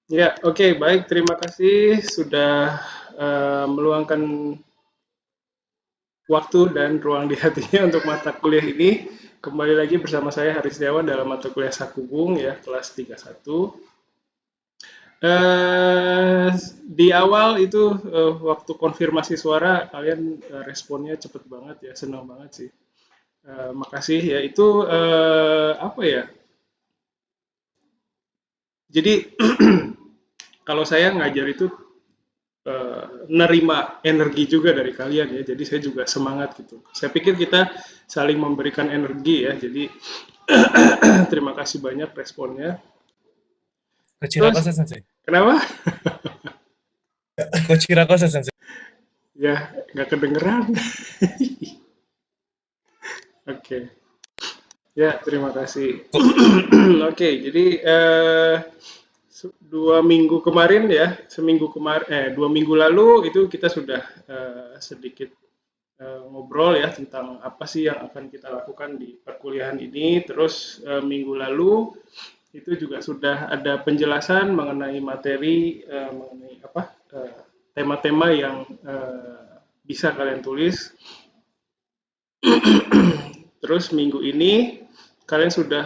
Ya, oke, baik. Terima kasih sudah meluangkan waktu dan ruang di hatinya untuk mata kuliah ini. Kembali lagi bersama saya Haris Setiawan dalam mata kuliah Sakubung ya, kelas 31. Eh di awal itu waktu konfirmasi suara kalian responnya cepet banget ya, senang banget sih. Makasih ya. Itu apa ya? Jadi kalau saya ngajar itu nerima energi juga dari kalian ya. Jadi saya juga semangat gitu. Saya pikir kita saling memberikan energi ya. Jadi terima kasih banyak responnya. Terus Kochirakosa Sensei. kenapa? Kochirakosa Sensei. Ya nggak kedengeran. Oke. Ya terima kasih. Ko- Oke. Jadi 2 minggu kemarin ya, seminggu kemarin, 2 minggu lalu itu kita sudah sedikit ngobrol ya tentang apa sih yang akan kita lakukan di perkuliahan ini. Terus minggu lalu itu juga sudah ada penjelasan mengenai materi, mengenai apa tema-tema yang bisa kalian tulis. Terus minggu ini kalian sudah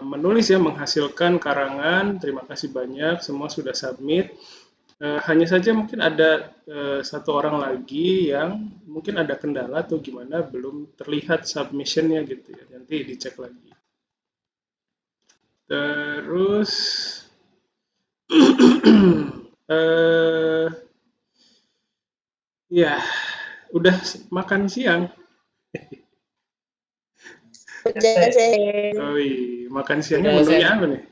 menulis ya, menghasilkan karangan. Terima kasih banyak, semua sudah submit. Hanya saja mungkin ada satu orang lagi yang mungkin ada kendala atau gimana belum terlihat submissionnya gitu ya. Nanti dicek lagi. Terus eh ya udah makan siang. Udah saya. Oh iya, makan siangnya Udah menunya sen apa nih?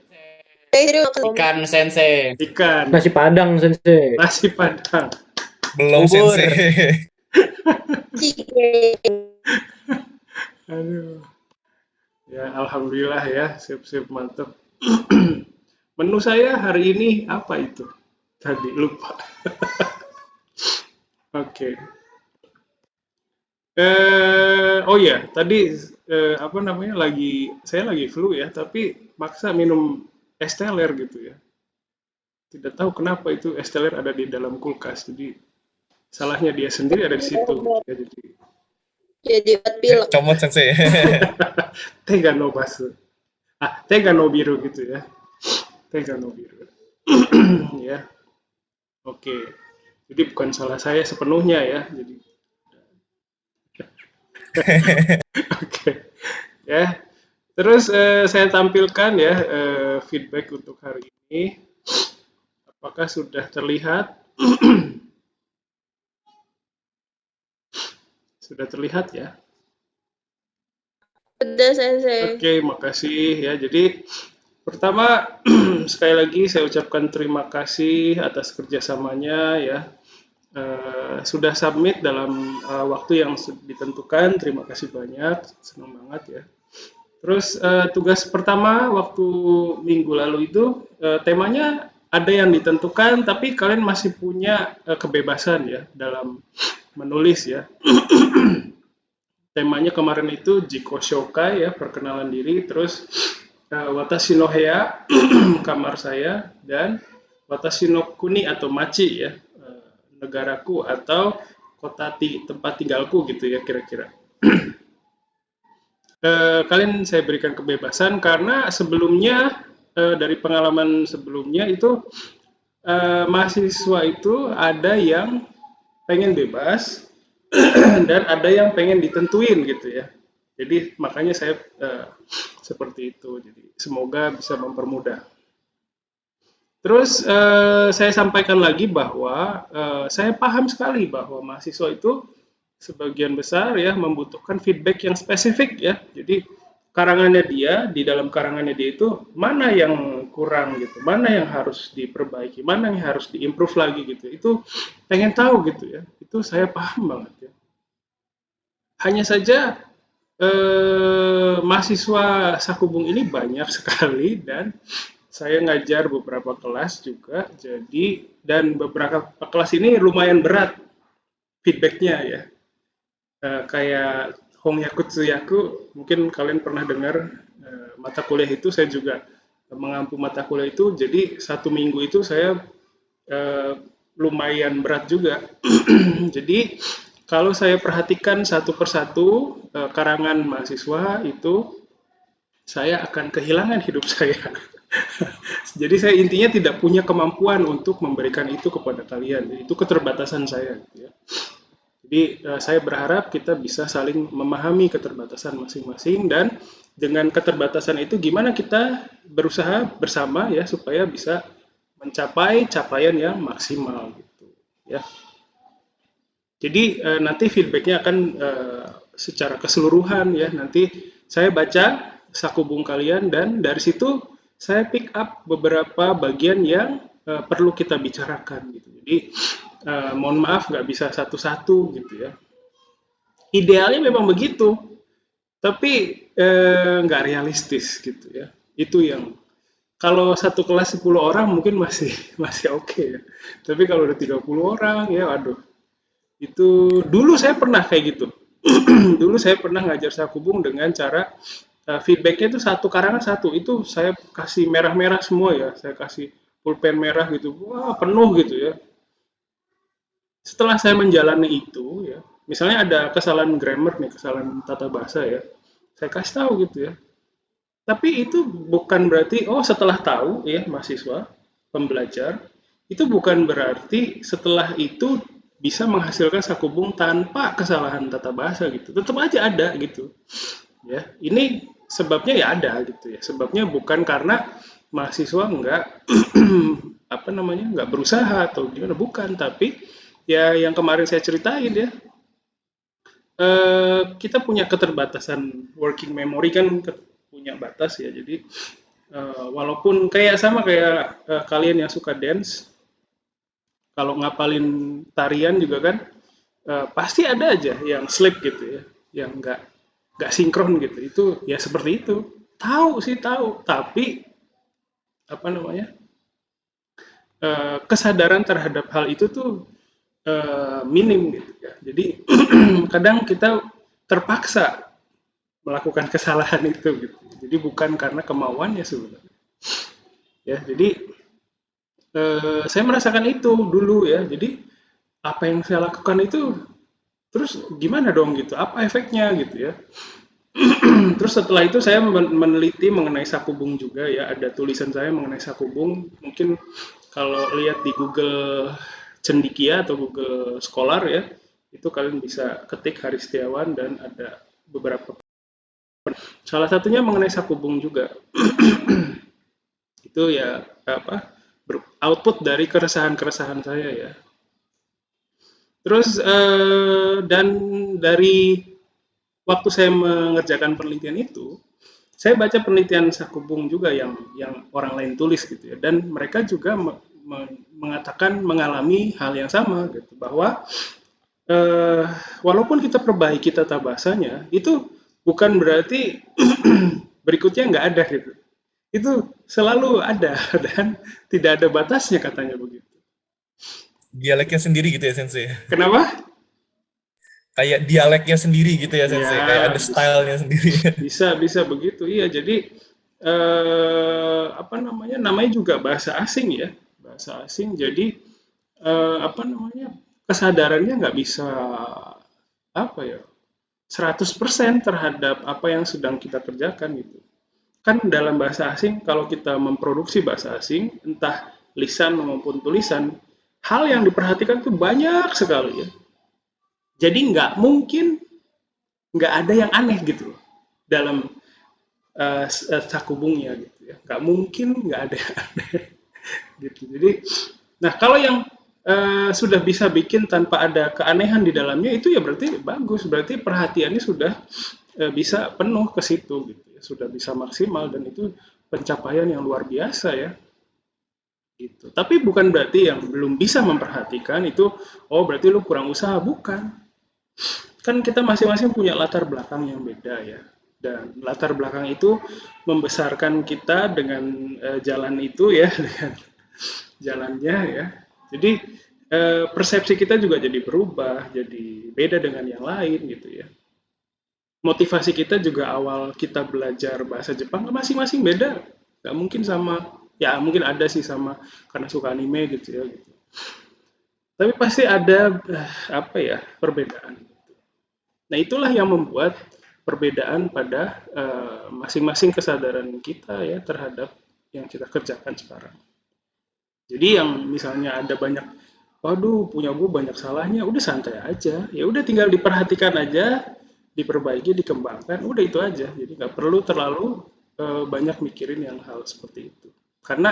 Saya makan ikan sensei, Ikan, Nasi Padang, Sensei. nasi padang. Belum bubur. Sensei. chicken. Aduh, ya alhamdulillah ya, sip-sip mantep. Menu saya hari ini apa itu? Tadi lupa. Oke. Oh ya, tadi apa namanya saya lagi flu ya, tapi maksa minum es teler gitu ya. Tidak tahu kenapa itu es teler ada di dalam kulkas, jadi salahnya dia sendiri ada di situ. Ya, Jadi buat pilek. Comot Sensei. tega no basu. Tega no biru gitu ya. Tega no biru. Ya, oke. Jadi bukan salah saya sepenuhnya ya. Jadi oke. Ya. Terus saya tampilkan ya feedback untuk hari ini. Apakah sudah terlihat? Sudah terlihat ya? Udah sensei. Oke, makasih ya. Jadi pertama sekali lagi saya ucapkan terima kasih atas kerjasamanya ya. Sudah submit dalam waktu yang ditentukan. Terima kasih banyak, senang banget ya. Terus tugas pertama waktu minggu lalu itu temanya ada yang ditentukan, tapi kalian masih punya kebebasan ya dalam menulis ya. Temanya kemarin itu Jiko Shokai ya, perkenalan diri, terus Watashi no Heya, kamar saya, dan Watashi no Kuni atau Machi ya, negaraku atau kota tempat tinggalku gitu ya kira-kira. Kalian saya berikan kebebasan karena sebelumnya dari pengalaman sebelumnya itu mahasiswa itu ada yang pengen bebas dan ada yang pengen ditentuin gitu ya. Jadi makanya saya seperti itu. Jadi semoga bisa mempermudah. Terus saya sampaikan lagi bahwa saya paham sekali bahwa mahasiswa itu sebagian besar ya membutuhkan feedback yang spesifik ya. Jadi karangannya dia di dalam karangannya dia itu mana yang kurang gitu, mana yang harus diperbaiki, mana yang harus diimprove lagi gitu. Itu pengen tahu gitu ya. Itu saya paham banget ya. Hanya saja mahasiswa Sakubung ini banyak sekali dan saya ngajar beberapa kelas juga, jadi dan beberapa kelas ini lumayan berat feedbacknya ya. Kayak Hongyaku Tsuyaku, mungkin kalian pernah dengar mata kuliah itu saya juga mengampu mata kuliah itu. Jadi 1 minggu itu saya eh, lumayan berat juga. Jadi kalau saya perhatikan satu persatu karangan mahasiswa itu, saya akan kehilangan hidup saya. Jadi saya intinya tidak punya kemampuan untuk memberikan itu kepada kalian. Itu keterbatasan saya, gitu ya. Jadi saya berharap kita bisa saling memahami keterbatasan masing-masing, dan dengan keterbatasan itu gimana kita berusaha bersama ya supaya bisa mencapai capaian yang maksimal gitu ya. Jadi nanti feedbacknya akan secara keseluruhan ya. Nanti saya baca sakubung kalian, dan dari situ saya pick up beberapa bagian yang perlu kita bicarakan gitu. Jadi mohon maaf nggak bisa satu-satu gitu ya. Idealnya memang begitu, tapi nggak realistis gitu ya. Itu yang kalau satu kelas 10 orang mungkin masih masih oke ya. Tapi kalau udah 30 orang ya aduh. Itu dulu saya pernah kayak gitu. Dulu saya pernah ngajar sakubung dengan cara feedbacknya itu satu karangan satu. Itu saya kasih merah-merah semua ya. Saya kasih pulpen merah gitu. Wah, penuh gitu ya. Setelah saya menjalani itu ya, misalnya ada kesalahan grammar nih, kesalahan tata bahasa ya. Saya kasih tahu gitu ya. Tapi itu bukan berarti, oh setelah tahu ya mahasiswa, pembelajar, itu bukan berarti setelah itu bisa menghasilkan sakubung tanpa kesalahan tata bahasa gitu. Tetap aja ada gitu. Ya, ini sebabnya ya ada gitu ya. Sebabnya bukan karena mahasiswa nggak apa namanya nggak berusaha atau gimana, bukan. Tapi ya yang kemarin saya ceritain ya, kita punya keterbatasan working memory kan, punya batas ya. Jadi walaupun kayak sama kayak kalian yang suka dance, kalau ngapalin tarian juga kan pasti ada aja yang slip gitu ya, yang nggak sinkron gitu. Itu ya seperti itu. Tahu sih tahu, tapi apa namanya kesadaran terhadap hal itu tuh minim gitu ya. Jadi kadang kita terpaksa melakukan kesalahan itu gitu. Jadi bukan karena kemauannya sebenarnya. Ya, jadi saya merasakan itu dulu ya. Jadi apa yang saya lakukan itu terus gimana dong gitu? Apa efeknya gitu ya? Terus setelah itu saya meneliti mengenai sakubung juga ya. Ada tulisan saya mengenai sakubung. Mungkin kalau lihat di Google Cendikia atau Google Scholar ya, itu kalian bisa ketik Hari Setiawan dan ada beberapa. Salah satunya mengenai sakubung juga. Itu ya apa? Output dari keresahan-keresahan saya ya. Terus dan dari waktu saya mengerjakan penelitian itu, saya baca penelitian Sakubung juga yang orang lain tulis gitu ya, dan mereka juga mengatakan mengalami hal yang sama gitu, bahwa walaupun kita perbaiki tata bahasanya, itu bukan berarti berikutnya nggak ada gitu. Itu selalu ada dan tidak ada batasnya katanya begitu. Dialeknya sendiri gitu ya Sensei. Kenapa? Kayak dialeknya sendiri gitu ya Sensei. Kayak Ya, ada stylenya sendiri. bisa begitu. Iya, jadi apa namanya? Namanya juga bahasa asing ya, bahasa asing. Jadi apa namanya? Kesadarannya nggak bisa apa ya? 100% terhadap apa yang sedang kita kerjakan gitu. Kan dalam bahasa asing, kalau kita memproduksi bahasa asing, entah lisan maupun tulisan, hal yang diperhatikan tuh banyak sekali ya. Jadi nggak mungkin nggak ada yang aneh gitu loh dalam sakubungnya gitu ya. Nggak mungkin nggak ada yang aneh gitu. Jadi, nah kalau yang sudah bisa bikin tanpa ada keanehan di dalamnya, itu ya berarti bagus, berarti perhatiannya sudah bisa penuh ke situ gitu ya, sudah bisa maksimal, dan itu pencapaian yang luar biasa ya gitu. Tapi bukan berarti yang belum bisa memperhatikan itu, oh berarti lu kurang usaha, bukan. Kan kita masing-masing punya latar belakang yang beda ya. Dan latar belakang itu membesarkan kita dengan jalan itu ya, dengan jalannya ya. Jadi persepsi kita juga jadi berubah, jadi beda dengan yang lain gitu ya. Motivasi kita juga awal kita belajar bahasa Jepang masing-masing beda. Nggak mungkin sama, ya mungkin ada sih sama karena suka anime gitu ya gitu. Tapi pasti ada apa ya perbedaan. Nah itulah yang membuat perbedaan pada masing-masing kesadaran kita ya terhadap yang kita kerjakan sekarang. Jadi yang misalnya ada banyak, waduh punya gue banyak salahnya, udah santai aja, ya udah tinggal diperhatikan aja, diperbaiki, dikembangkan, udah itu aja. Jadi nggak perlu terlalu banyak mikirin yang hal seperti itu. Karena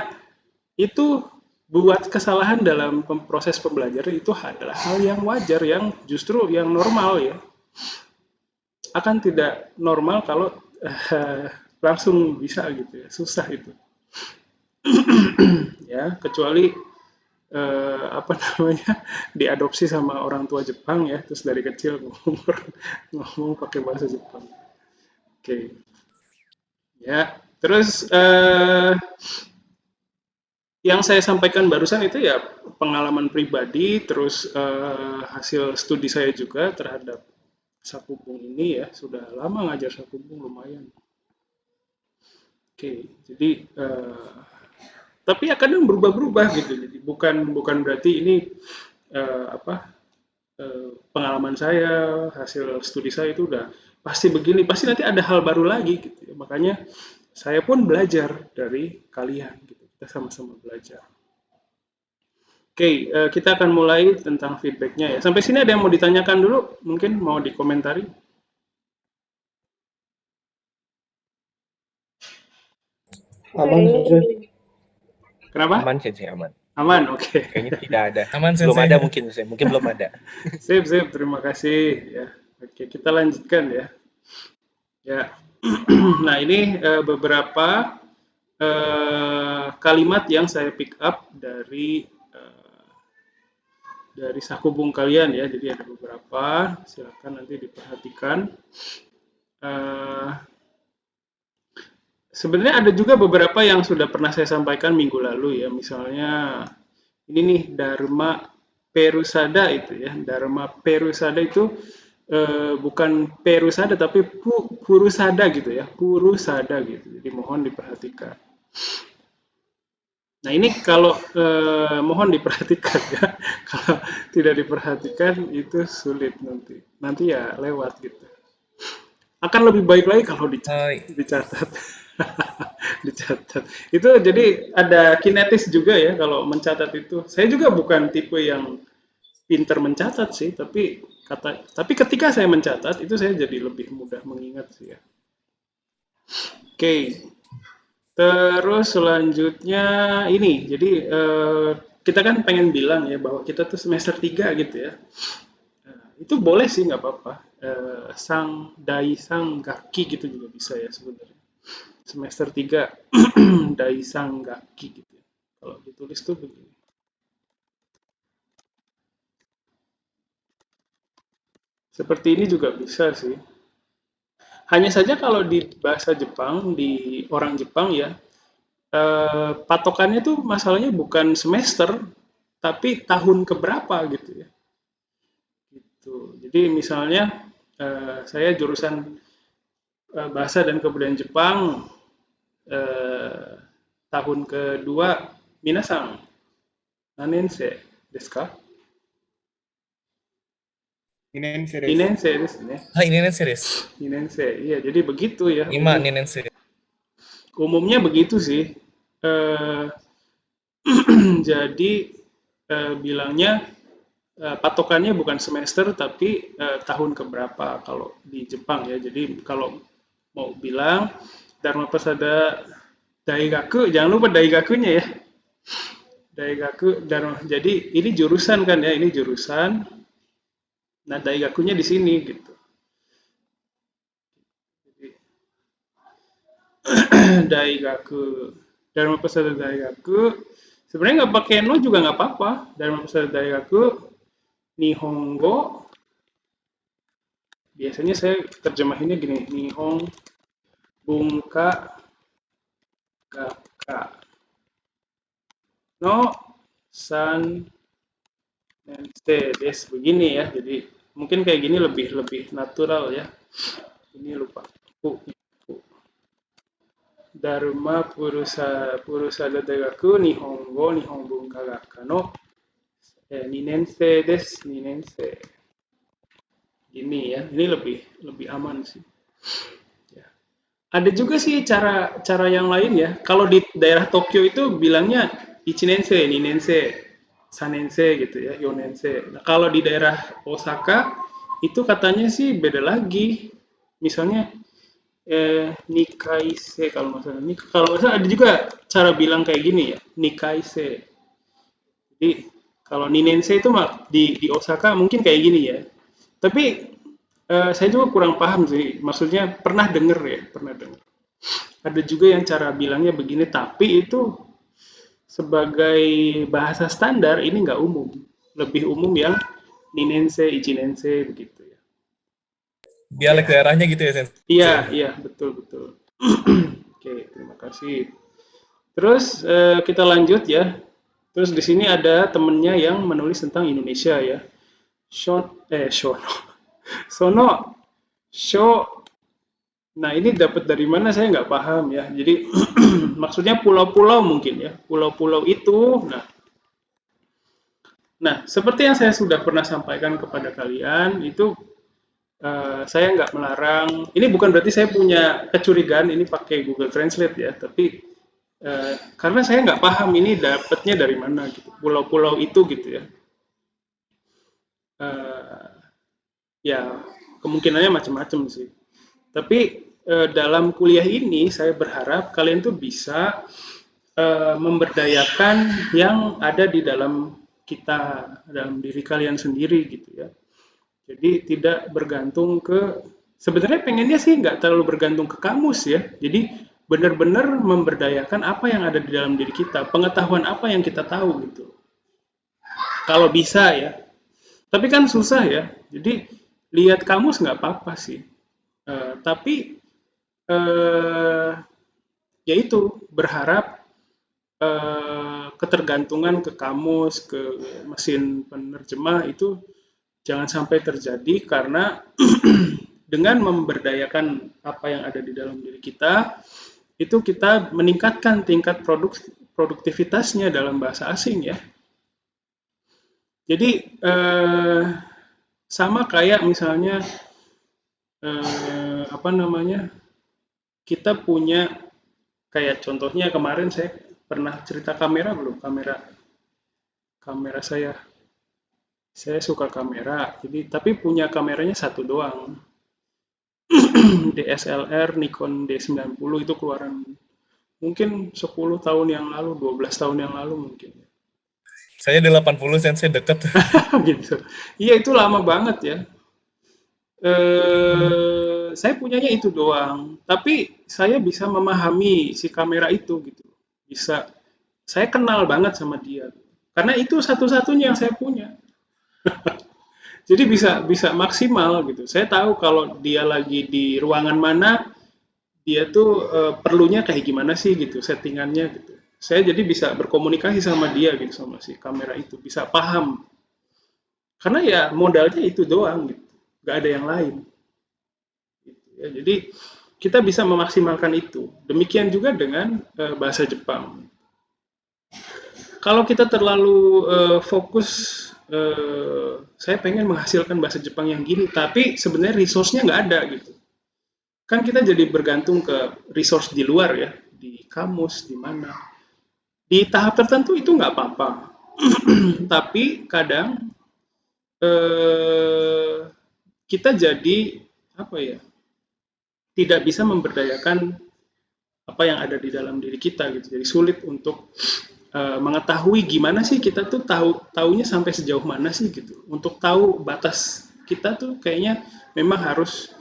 itu buat kesalahan dalam proses pembelajaran itu adalah hal yang wajar, yang justru yang normal ya. Akan tidak normal kalau langsung bisa gitu ya, susah itu. Ya, kecuali apa namanya diadopsi sama orang tua Jepang ya, terus dari kecil ngomong pakai bahasa Jepang. Oke, ya. Terus yang saya sampaikan barusan itu ya pengalaman pribadi, terus hasil studi saya juga terhadap Sakubung ini ya, sudah lama ngajar Sakubung lumayan. Oke, jadi tapi ya kadang berubah-berubah gitu. Jadi bukan bukan berarti ini apa pengalaman saya, hasil studi saya itu udah pasti begini, pasti nanti ada hal baru lagi gitu ya. Makanya saya pun belajar dari kalian gitu. Kita sama-sama belajar. Oke, kita akan mulai tentang feedbacknya ya. Sampai sini ada yang mau ditanyakan dulu? Mungkin mau dikomentari? Aman, Sensei. Kenapa? Aman, Sensei, aman. Aman, oke. Kayaknya tidak ada. Aman, Belum Sensei. ada mungkin, Sensei. Mungkin belum ada. Sip, sip. Terima kasih ya. Oke, kita lanjutkan ya. Ya. Nah, ini beberapa kalimat yang saya pick up dari Sakubung kalian ya. Jadi ada beberapa, silakan nanti diperhatikan. Eh, Sebenarnya ada juga beberapa yang sudah pernah saya sampaikan minggu lalu ya. Misalnya ini nih Dharma Perusada itu ya. Dharma Perusada itu bukan Perusada tapi Purusada gitu ya. Purusada gitu. Jadi mohon diperhatikan. Nah ini kalau mohon diperhatikan ya. Kalau tidak diperhatikan itu sulit nanti. Nanti ya lewat gitu. Akan lebih baik lagi kalau dicatat. Dicatat. Itu jadi ada kinetis juga ya kalau mencatat itu. Saya juga bukan tipe yang pinter mencatat sih, tapi ketika saya mencatat itu saya jadi lebih mudah mengingat sih ya. Oke. Terus selanjutnya ini. Jadi kita kan pengen bilang ya bahwa kita tuh semester 3 gitu ya. Itu boleh sih nggak apa-apa. Sang gaki gitu juga bisa ya sebenarnya. Semester 3 Daisang Gaki gitu. Kalau ditulis tuh begini. Seperti ini juga bisa sih. Hanya saja kalau di bahasa Jepang, di orang Jepang ya, patokannya tuh masalahnya bukan semester, tapi tahun keberapa gitu ya. Gitu. Jadi misalnya saya jurusan bahasa dan kebudayaan Jepang tahun kedua minasang nanense desu ka? Inense Ninense desu ne. Ini nih serius. Ninense. Iya, jadi begitu ya. Ima nih serius. Umumnya begitu sih. Eh, jadi bilangnya patokannya bukan semester tapi tahun keberapa kalau di Jepang ya. Jadi kalau mau bilang Dharma Pasada Daigaku, jangan lupa Daigakunya ya. Daigaku Dharma. Jadi ini jurusan kan ya, ini jurusan. Nah, Daigakunya di sini gitu. Jadi, Daigaku Dharma Pasada Daigaku sebenarnya nggak pakai no juga nggak apa-apa. Dharma Pasada Daigaku Nihongo biasanya saya terjemahinnya gini, Nihon Bunka Gakka no San Nensei des begini ya. Jadi mungkin kayak gini lebih natural ya. Ini lupa. Dharma Purusada Dagaku Nihon Bunka Gakka no 2年生 des, 2年生. Ini ya, ini lebih aman sih. Ya. Ada juga sih cara yang lain ya. Kalau di daerah Tokyo itu bilangnya ichinense, ninense, sanense gitu ya, yonense. Nah, kalau di daerah Osaka itu katanya sih beda lagi. Misalnya nikaise kalau nggak salah. Kalau nggak salah ada juga cara bilang kayak gini ya, nikaise. Jadi kalau ninense itu di Osaka mungkin kayak gini ya. Tapi saya juga kurang paham sih. Maksudnya pernah dengar. Ada juga yang cara bilangnya begini, tapi itu sebagai bahasa standar ini nggak umum. Lebih umum yang ninense, ichinense begitu ya. Dialek daerahnya gitu ya, Sensei. Iya, betul. Oke, terima kasih. Terus kita lanjut ya. Terus di sini ada temennya yang menulis tentang Indonesia ya. Sono, Sho. Nah ini dapat dari mana saya nggak paham ya. Jadi maksudnya pulau-pulau mungkin ya. Pulau-pulau itu. Nah seperti yang saya sudah pernah sampaikan kepada kalian itu saya nggak melarang. Ini bukan berarti saya punya kecurigaan ini pakai Google Translate ya. Tapi karena saya nggak paham ini dapatnya dari mana gitu. Pulau-pulau itu gitu ya. Ya kemungkinannya macam-macam sih. Tapi dalam kuliah ini saya berharap kalian tuh bisa memberdayakan yang ada di dalam kita, dalam diri kalian sendiri gitu ya. Jadi tidak bergantung sebenarnya pengennya sih nggak terlalu bergantung ke kamus ya. Jadi benar-benar memberdayakan apa yang ada di dalam diri kita, pengetahuan apa yang kita tahu gitu. Kalau bisa ya. Tapi kan susah ya. Jadi lihat kamus nggak apa-apa sih. Tapi yaitu berharap ketergantungan ke kamus, ke mesin penerjemah itu jangan sampai terjadi karena dengan memberdayakan apa yang ada di dalam diri kita, itu kita meningkatkan tingkat produktivitasnya dalam bahasa asing ya. Jadi sama kayak misalnya kita punya kayak contohnya kemarin saya pernah cerita kamera belum? Kamera saya suka kamera, jadi tapi punya kameranya satu doang. DSLR Nikon D90 itu keluaran mungkin 10 tahun yang lalu, 12 tahun yang lalu mungkin. Saya 80 Sensei deket. Gitu. Iya itu lama banget ya. Saya punyanya itu doang, tapi saya bisa memahami si kamera itu gitu. Bisa, saya kenal banget sama dia. Karena itu satu-satunya yang saya punya. Jadi bisa maksimal gitu. Saya tahu kalau dia lagi di ruangan mana, dia tuh perlunya kayak gimana sih gitu, settingannya gitu. Saya jadi bisa berkomunikasi sama dia gitu, sama si kamera itu, bisa paham. Karena ya modalnya itu doang gitu, nggak ada yang lain. Gitu, ya. Jadi kita bisa memaksimalkan itu. Demikian juga dengan bahasa Jepang. Kalau kita terlalu fokus saya pengen menghasilkan bahasa Jepang yang gini, tapi sebenarnya resource-nya nggak ada gitu. Kan kita jadi bergantung ke resource di luar ya, di kamus, di mana. Di tahap tertentu itu nggak apa-apa, tapi kadang kita jadi tidak bisa memberdayakan apa yang ada di dalam diri kita gitu. Jadi sulit untuk mengetahui gimana sih kita tuh taunya sampai sejauh mana sih gitu. Untuk tahu batas kita tuh kayaknya memang harus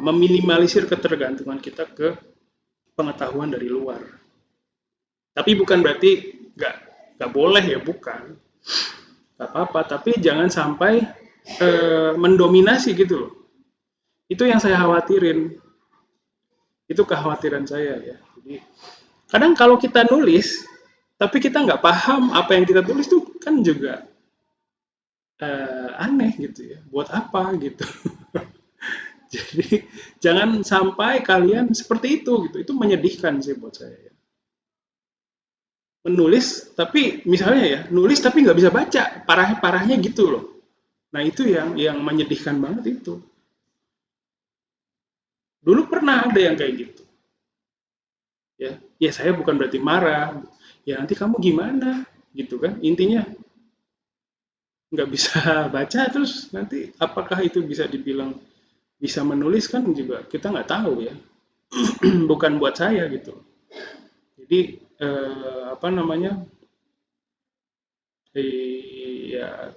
meminimalisir ketergantungan kita ke pengetahuan dari luar. Tapi bukan berarti nggak boleh ya, bukan. Nggak apa-apa, tapi jangan sampai mendominasi gitu loh. Itu yang saya khawatirin. Itu kekhawatiran saya ya. Jadi kadang kalau kita nulis tapi kita nggak paham apa yang kita tulis tuh kan juga aneh gitu ya. Buat apa gitu. Jadi jangan sampai kalian seperti itu gitu. Itu menyedihkan sih buat saya ya. Menulis tapi misalnya ya, nulis tapi nggak bisa baca. Parahnya gitu loh. Nah, itu yang menyedihkan banget itu. Dulu pernah ada yang kayak gitu. Ya saya bukan berarti marah. Ya nanti kamu gimana? Gitu kan. Intinya nggak bisa baca terus nanti apakah itu bisa dibilang bisa menulis kan juga kita nggak tahu ya. Bukan buat saya gitu. Jadi apa namanya ya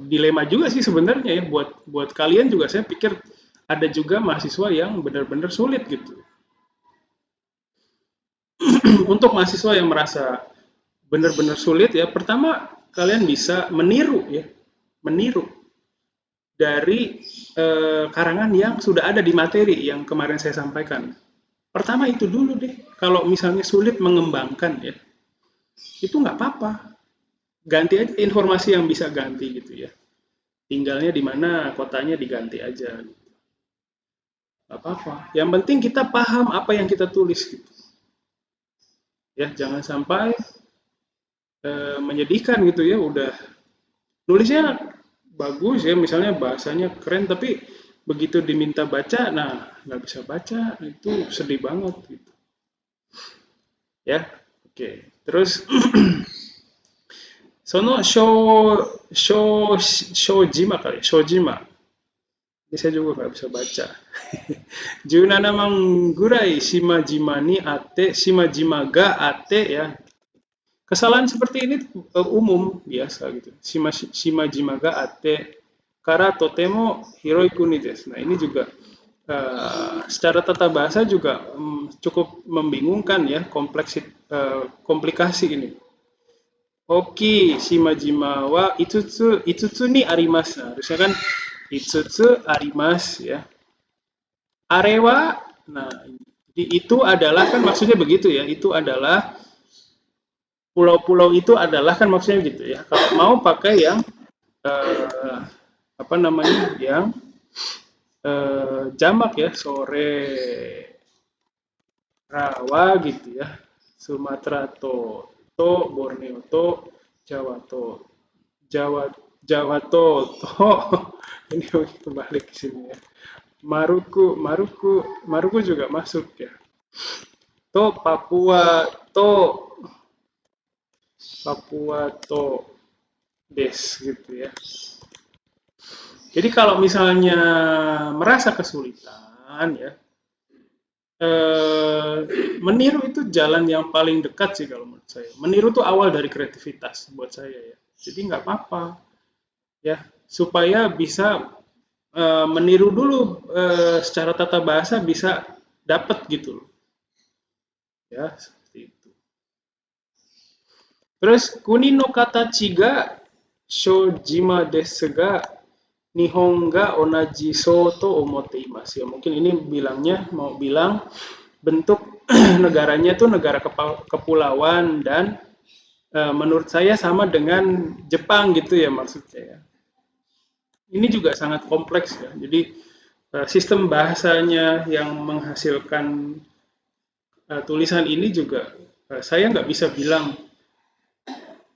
dilema juga sih sebenarnya ya buat kalian juga saya pikir ada juga mahasiswa yang benar-benar sulit gitu. Untuk mahasiswa yang merasa benar-benar sulit ya, pertama kalian bisa meniru ya, meniru dari karangan yang sudah ada di materi yang kemarin saya sampaikan. Pertama itu dulu deh, kalau misalnya sulit mengembangkan ya, itu nggak apa-apa. Ganti aja informasi yang bisa ganti gitu ya. Tinggalnya di mana, kotanya diganti aja. Nggak apa-apa. Yang penting kita paham apa yang kita tulis gitu. Ya, jangan sampai menyedihkan gitu ya, udah nulisnya bagus ya, misalnya bahasanya keren, tapi begitu diminta baca, nah nggak bisa baca, itu sedih banget gitu. Ya, oke. Terus sono shojima kali, shojima. Ini saya juga nggak bisa baca. Junana manggurai shimajima ni ate, shimajima ga ate ya. Kesalahan seperti ini umum biasa gitu. Shimajima ga ate kara totemo hiroi kuni desu. Nah, ini juga secara tata bahasa juga cukup membingungkan ya, komplikasi ini. Oki shimajima wa itsutsu ni arimasu. Nah, harusnya kan itsutsu arimasu ya. Arewa, nah itu adalah kan maksudnya begitu ya. Itu adalah pulau-pulau itu adalah kan maksudnya gitu ya. Kalau mau pakai yang apa namanya yang jamak ya, sore rawa gitu ya, Sumatera to, Borneo to, Jawa to, Jawa to, ini kembali ke sini ya. Maruku juga masuk ya. To Papua to des gitu ya. Jadi kalau misalnya merasa kesulitan ya, meniru itu jalan yang paling dekat sih kalau menurut saya. Meniru itu awal dari kreativitas buat saya ya. Jadi nggak apa-apa ya, supaya bisa meniru dulu secara tata bahasa bisa dapat gitu loh. Ya, seperti itu. Terus kuni no katachi ga shojima desu ga Nihon ga onaji so to omotte imasu. Ya, mungkin ini mau bilang bentuk negaranya tuh negara kepulauan dan menurut saya sama dengan Jepang gitu ya maksudnya ya. Ini juga sangat kompleks ya. Jadi sistem bahasanya yang menghasilkan tulisan ini juga saya nggak bisa bilang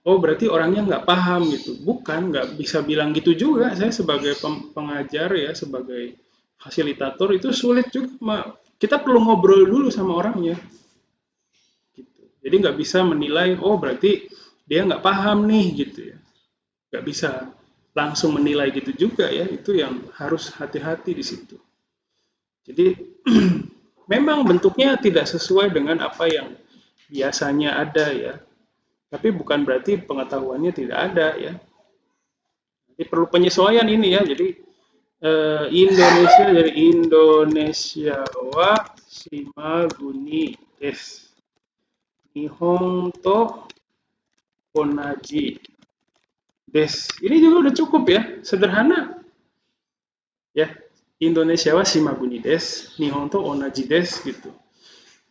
oh berarti orangnya nggak paham gitu. Bukan, nggak bisa bilang gitu juga. Saya sebagai pengajar ya, sebagai fasilitator itu sulit juga. Kita perlu ngobrol dulu sama orangnya. Gitu. Jadi nggak bisa menilai, oh berarti dia nggak paham nih gitu ya. Nggak bisa langsung menilai gitu juga ya. Itu yang harus hati-hati di situ. Jadi memang bentuknya tidak sesuai dengan apa yang biasanya ada ya. Tapi bukan berarti pengetahuannya tidak ada ya. Jadi perlu penyesuaian ini ya. Jadi Indonesia dari Indonesia wa shimaguni desu. Nihon to onaji desu. Ini juga udah cukup ya, sederhana. Ya, Indonesia wa shimaguni desu. Nihon to onaji desu gitu.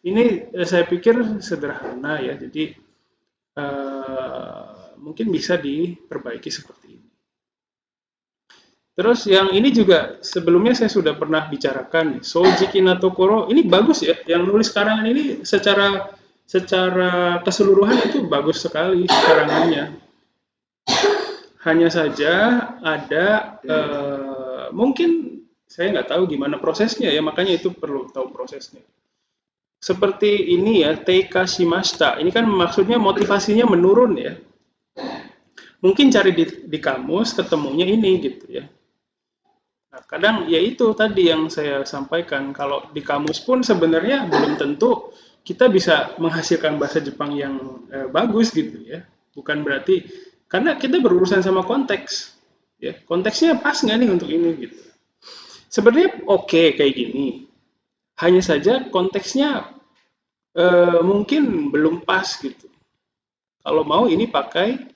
Ini saya pikir sederhana ya. Jadi mungkin bisa diperbaiki seperti ini. Terus yang ini juga sebelumnya saya sudah pernah bicarakan, Soujiki no Tokoro ini bagus ya. Yang nulis karangan ini secara keseluruhan itu bagus sekali karangannya. Hanya saja ada mungkin saya nggak tahu gimana prosesnya ya, makanya itu perlu tahu prosesnya. Seperti ini ya, Teika Shimashita. Ini kan maksudnya motivasinya menurun ya. Mungkin cari di kamus ketemunya ini gitu ya. Nah, kadang ya itu tadi yang saya sampaikan, kalau di kamus pun sebenarnya belum tentu kita bisa menghasilkan bahasa Jepang yang bagus gitu ya. Bukan berarti, karena kita berurusan sama konteks, ya konteksnya pas nggak nih untuk ini gitu. Sebenarnya oke kayak gini, hanya saja konteksnya mungkin belum pas gitu. Kalau mau ini pakai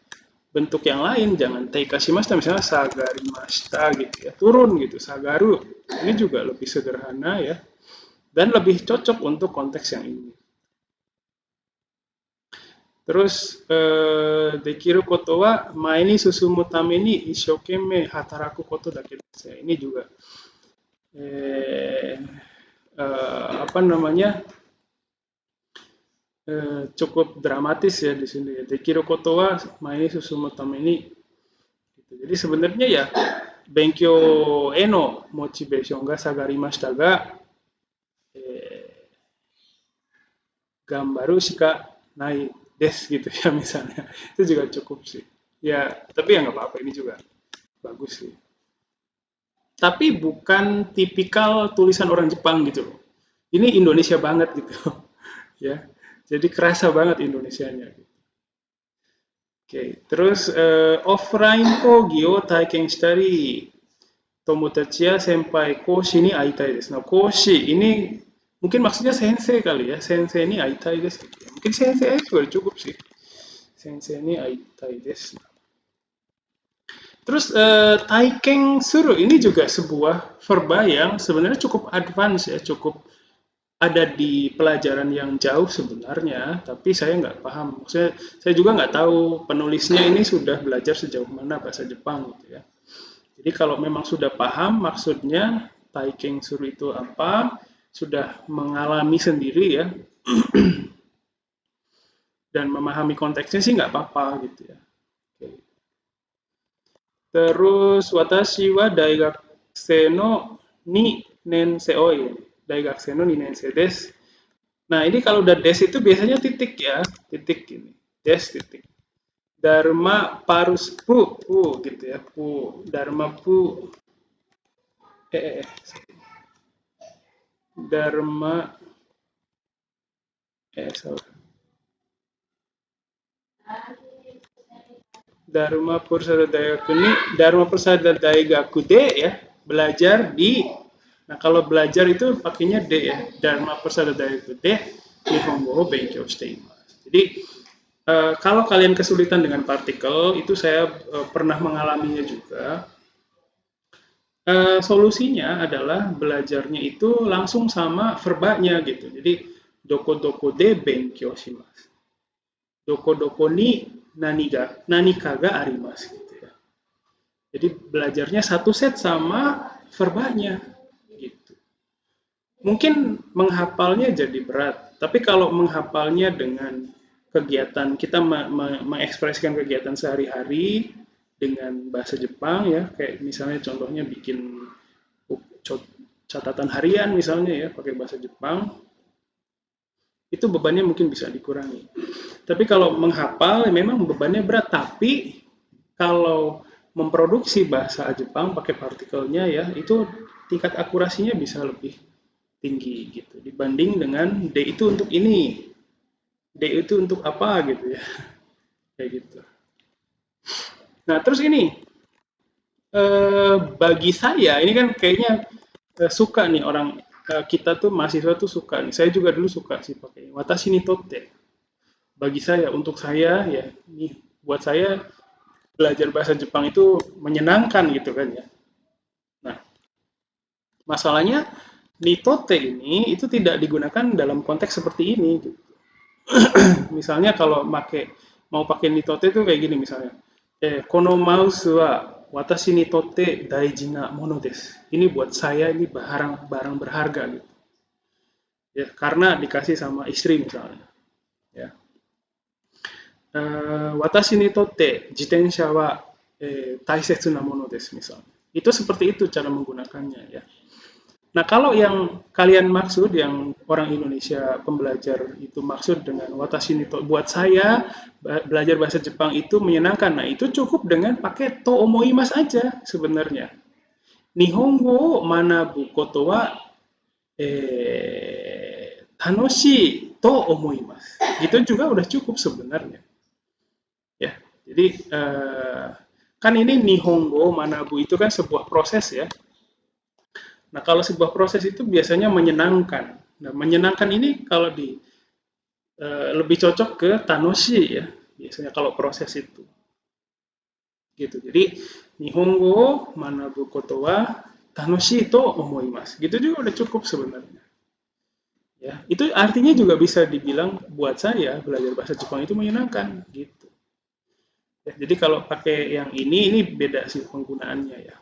bentuk yang lain, jangan teikashimashita misalnya sagarimashita gitu ya, turun gitu, sagaru. Ini juga lebih sederhana ya, dan lebih cocok untuk konteks yang ini. Terus dekiru koto wa mai ni susumu tame ni isshoukemme hataraku koto dake desu. Ini juga apa namanya, cukup dramatis ya di sini. Dekiru koto wa mai ni susumu tame ni. Gitu. Jadi sebenarnya ya benkyo eno motivation ga sagarimashita ga gambaru shika nai desu gitu ya misalnya. Itu juga cukup sih. Ya, tapi ya nggak apa-apa, ini juga bagus sih. Tapi bukan tipikal tulisan orang Jepang gitu loh. Ini Indonesia banget gitu. Ya. Jadi kerasa banget Indonesianya. Oke, terus offline kogi o taiken shitari tomodachi ya senpai koshi ni aitai desu. Nah, koshi ini mungkin maksudnya sensei kali ya. Sensei ni aitai desu. Mungkin sensei aja juga cukup sih. Sensei ni aitai desu. Terus taiken suru ini juga sebuah verba yang sebenarnya cukup advance ya, cukup ada di pelajaran yang jauh sebenarnya, tapi saya nggak paham. Saya juga nggak tahu penulisnya ini sudah belajar sejauh mana bahasa Jepang gitu ya. Jadi kalau memang sudah paham maksudnya taiken suru itu apa, sudah mengalami sendiri ya, dan memahami konteksnya sih nggak apa-apa gitu ya. Oke. Terus watashi wa daigakusei no ni nensei daigakusei no ni nensei desu. Nah, ini kalau udah des itu biasanya titik ya, titik ini. Des titik. Dharma parus pu gitu ya, pu. Dharma pu Dharma sorry. Dharma Persada Daigaku ini, Dharma Persada Daigaku D ya, belajar di. Nah, kalau belajar itu pakainya D ya, Dharma Persada Daigaku D, Nihongo o benkyou shite imasu. Jadi kalau kalian kesulitan dengan partikel, itu saya pernah mengalaminya juga. Solusinya adalah belajarnya itu langsung sama verbanya gitu. Jadi doko-doko de benkyou shimasu. Doko-doko ni nanika ga arimasu gitu ya. Jadi belajarnya satu set sama verbanya gitu. Mungkin menghafalnya jadi berat, tapi kalau menghafalnya dengan kegiatan kita mengekspresikan kegiatan sehari-hari dengan bahasa Jepang ya, kayak misalnya contohnya bikin catatan harian misalnya ya pakai bahasa Jepang, itu bebannya mungkin bisa dikurangi. Tapi kalau menghafal memang bebannya berat, tapi kalau memproduksi bahasa Jepang pakai partikelnya ya, itu tingkat akurasinya bisa lebih tinggi gitu dibanding dengan D itu untuk ini, D itu untuk apa gitu ya, kayak gitu. Nah, terus ini bagi saya ini kan kayaknya suka nih orang kita tuh mahasiswa tuh suka nih. Saya juga dulu suka sih pakai watashi ni totte. Bagi saya, untuk saya ya, nih buat saya belajar bahasa Jepang itu menyenangkan gitu kan ya. Nah, masalahnya ni totte ini itu tidak digunakan dalam konteks seperti ini gitu. Misalnya kalau mau pakai ni totte itu kayak gini misalnya. Kono mouse wa watashi ni totte daiji na mono desu. Ini buat saya ini barang berharga gitu. Ya, karena dikasih sama istri misalnya. Ya. Watashi ni totte jitensha wa taisetsu na mono desu misalnya. Itu seperti itu cara menggunakannya ya. Nah, kalau yang kalian maksud, yang orang Indonesia pembelajar itu maksud dengan watashi ni to, buat saya belajar bahasa Jepang itu menyenangkan. Nah, itu cukup dengan pakai to omoimasu aja sebenarnya. Nihongo manabu koto wa tanoshii to omoimasu. Itu juga udah cukup sebenarnya. Ya, jadi kan ini nihongo manabu itu kan sebuah proses ya. Nah, kalau sebuah proses itu biasanya menyenangkan. Nah, menyenangkan ini kalau lebih cocok ke tanoshi ya, biasanya kalau proses itu. Gitu. Jadi, nihongo manabu koto wa tanoshi to omoimasu. Gitu juga udah cukup sebenarnya. Ya, itu artinya juga bisa dibilang buat saya belajar bahasa Jepang itu menyenangkan gitu. Ya, jadi kalau pakai yang ini beda sih penggunaannya ya.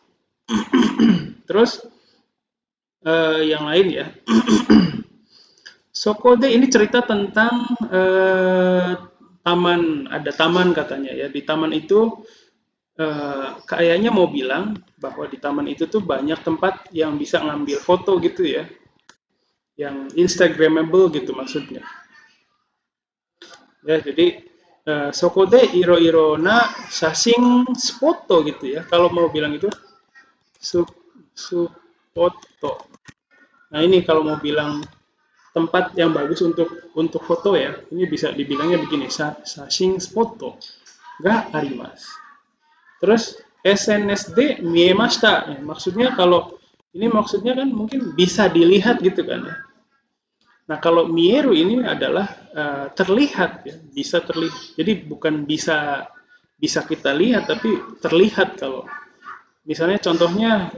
Terus yang lain ya. Sokode ini cerita tentang taman, ada taman katanya ya. Di taman itu kayaknya mau bilang bahwa di taman itu tuh banyak tempat yang bisa ngambil foto gitu ya. Yang instagramable gitu maksudnya. Ya, jadi sokode iro-iro na shashin foto gitu ya. Kalau mau bilang itu foto. Nah, ini kalau mau bilang tempat yang bagus untuk foto ya, ini bisa dibilangnya begini, shashin foto ga arimasu. Terus SNSD miemashita. Ya, maksudnya kalau ini maksudnya kan mungkin bisa dilihat gitu kan ya. Nah, kalau mieru ini adalah terlihat ya, bisa terlihat. Jadi bukan bisa kita lihat tapi terlihat. Kalau misalnya contohnya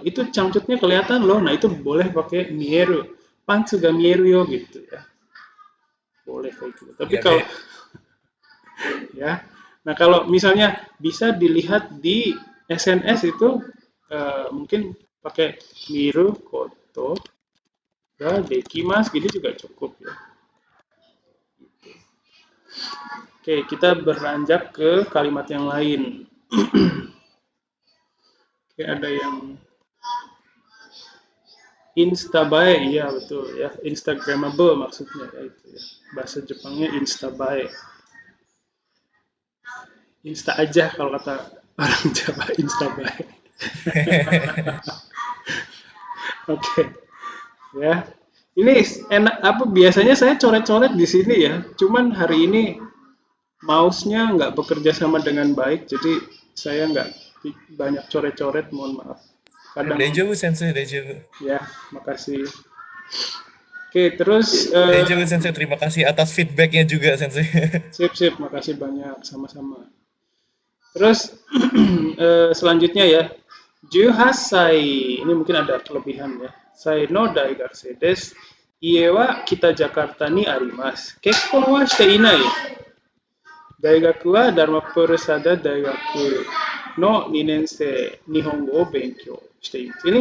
itu cangcutnya kelihatan loh, nah itu boleh pakai mieru, pantsu ga mieru yo gitu ya, boleh kayak gitu. Tapi kalau ya, nah kalau misalnya bisa dilihat di SNS itu mungkin pakai miru koto ga dekimasu gitu juga cukup ya. Oke, kita beranjak ke kalimat yang lain. Oke, ada yang instabae, iya betul ya, instagramable maksudnya ya itu ya. Bahasa Jepangnya instabae. Insta aja kalau kata orang Jawa, instabae. Oke. Ya. Ini enak apa biasanya saya coret-coret di sini ya. Cuman hari ini mouse-nya nggak bekerja sama dengan baik, jadi saya nggak banyak coret-coret, mohon maaf. Kadang Dejavu Sensei, Dejavu. ya, makasih. Oke, terus Dejavu Sensei, terima kasih atas feedback-nya juga Sensei. sip, makasih banyak, sama-sama. Terus selanjutnya ya, 18 sai, ini mungkin ada kelebihan ya. Sai no daigakusei desu. Ie wa kita Jakarta ni arimasu. Kekkon wa shite inai. Daigaku wa Dharma Persada Daigaku no 2 nensei Nihongo o benkyou shite imasu. Ini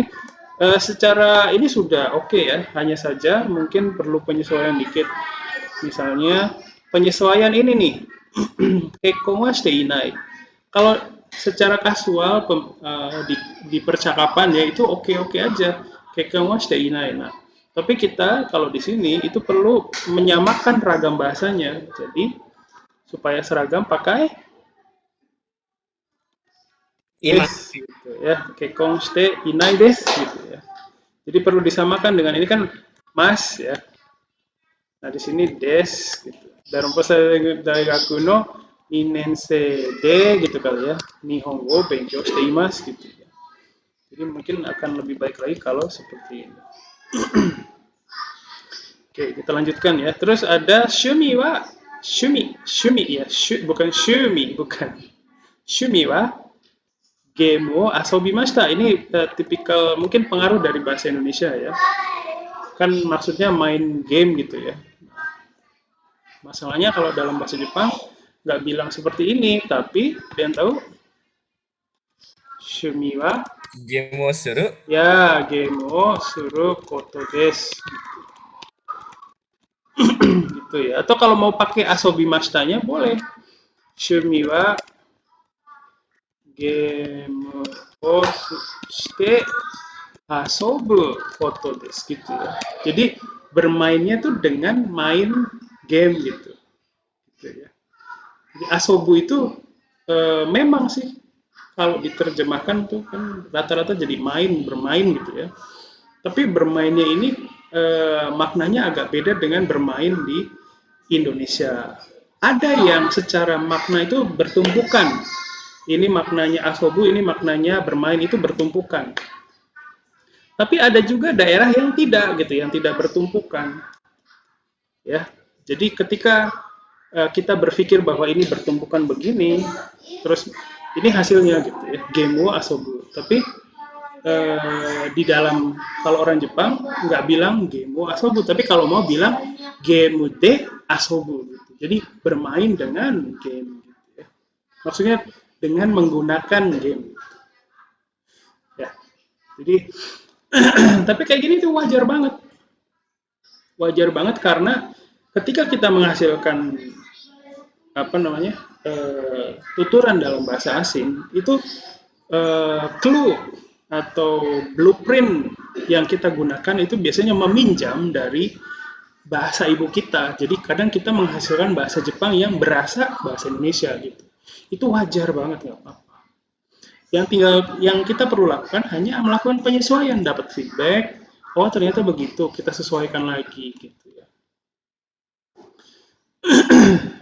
secara ini sudah oke ya, hanya saja mungkin perlu penyesuaian dikit. Misalnya penyesuaian ini nih, kekkon wa shite inai. Kalau secara kasual di percakapan ya itu oke aja, kekkon wa shite inai. Nah, tapi kita kalau di sini itu perlu menyamakan ragam bahasanya. Jadi supaya seragam pakai des gitu ya, kekkon shite inai desu gitu ya. Jadi perlu disamakan dengan ini kan mas ya. Nah, di sini des gitu. Dharma Persada Daigaku no 2 nensei de gitu kali ya. Nihongo benkyou shite imasu gitu ya. Jadi mungkin akan lebih baik lagi kalau seperti ini. Oke, kita lanjutkan ya. Terus ada shumi wa shumi ya, bukan shumi, bukan. Shumi wa game wo asobimashita. Ini tipikal mungkin pengaruh dari bahasa Indonesia ya. Kan maksudnya main game gitu ya. Masalahnya kalau dalam bahasa Jepang nggak bilang seperti ini, tapi kalian tahu Shumi wa Game wo suru. ya game o suru koto desu. Gitu ya. Atau kalau mau pakai asobi mashitanya boleh. Shumi wa game o shite asobu koto desu gitu ya. Jadi bermainnya tuh dengan main game gitu. Gitu ya. Jadi asobu itu memang sih kalau diterjemahkan tuh kan rata-rata jadi bermain gitu ya. Tapi bermainnya ini maknanya agak beda dengan bermain di Indonesia. Ada yang secara makna itu bertumpukan. Ini maknanya asobu, ini maknanya bermain itu bertumpukan. Tapi ada juga daerah yang tidak gitu, yang tidak bertumpukan. Ya. Jadi ketika kita berpikir bahwa ini bertumpukan begini, terus ini hasilnya gitu ya, gemo asobu. Tapi di dalam kalau orang Jepang nggak bilang gemo asobu, tapi kalau mau bilang gemu de asobu. Gitu. Jadi bermain dengan game. Gitu ya. Maksudnya dengan menggunakan game. Ya. Jadi tapi kayak gini tuh wajar banget. Wajar banget karena ketika kita menghasilkan tuturan dalam bahasa asing itu clue atau blueprint yang kita gunakan itu biasanya meminjam dari bahasa ibu kita. Jadi kadang kita menghasilkan bahasa Jepang yang berasa bahasa Indonesia gitu. Itu wajar banget, nggak apa-apa. Yang kita perlu lakukan hanya melakukan penyesuaian, dapat feedback, oh ternyata begitu, kita sesuaikan lagi gitu ya.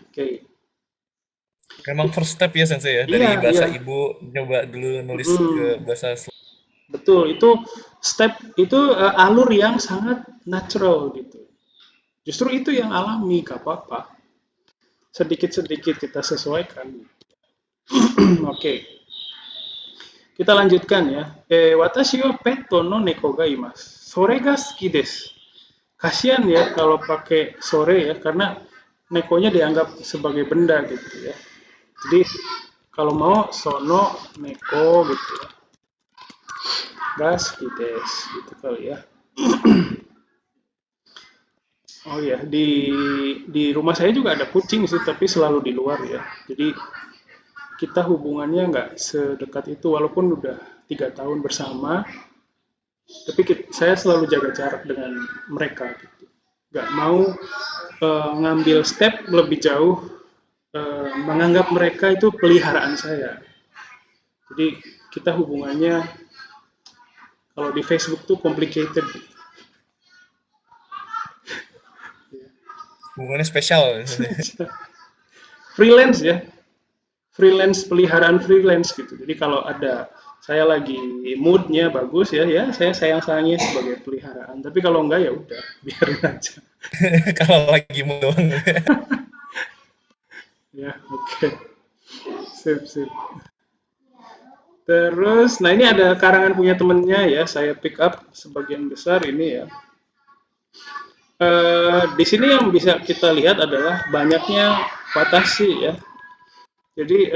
Oke. Memang first step ya Sensei ya, dari Iya, bahasa iya. ibu nyoba dulu nulis ke bahasa Betul, itu alur yang sangat natural gitu. Justru itu yang alami, gak apa-apa. Sedikit-sedikit kita sesuaikan. Oke. Kita lanjutkan ya. Watashi wa petto no neko ga imasu. Sore ga suki desu. Kasian ya kalau pakai sore ya, karena nekonya dianggap sebagai benda gitu ya. Jadi kalau mau sono neko gitu ya. Ga suki desu gitu kali ya. Oh ya, di rumah saya juga ada kucing sih, tapi selalu di luar ya. Jadi kita hubungannya nggak sedekat itu, walaupun udah 3 tahun bersama, tapi saya selalu jaga jarak dengan mereka. Gitu. Nggak mau ngambil step lebih jauh, menganggap mereka itu peliharaan saya. Jadi kita hubungannya kalau di Facebook tuh complicated. hubungannya spesial. Freelance ya. Peliharaan freelance gitu. Jadi kalau ada saya lagi moodnya bagus ya saya sayang-sayangnya sebagai peliharaan. Tapi kalau enggak ya udah biarin aja. Kalau lagi mau doang. Ya oke. Sip. Terus, nah ini ada karangan punya temennya ya. Saya pick up sebagian besar ini ya. Di sini yang bisa kita lihat adalah banyaknya watashi ya. Jadi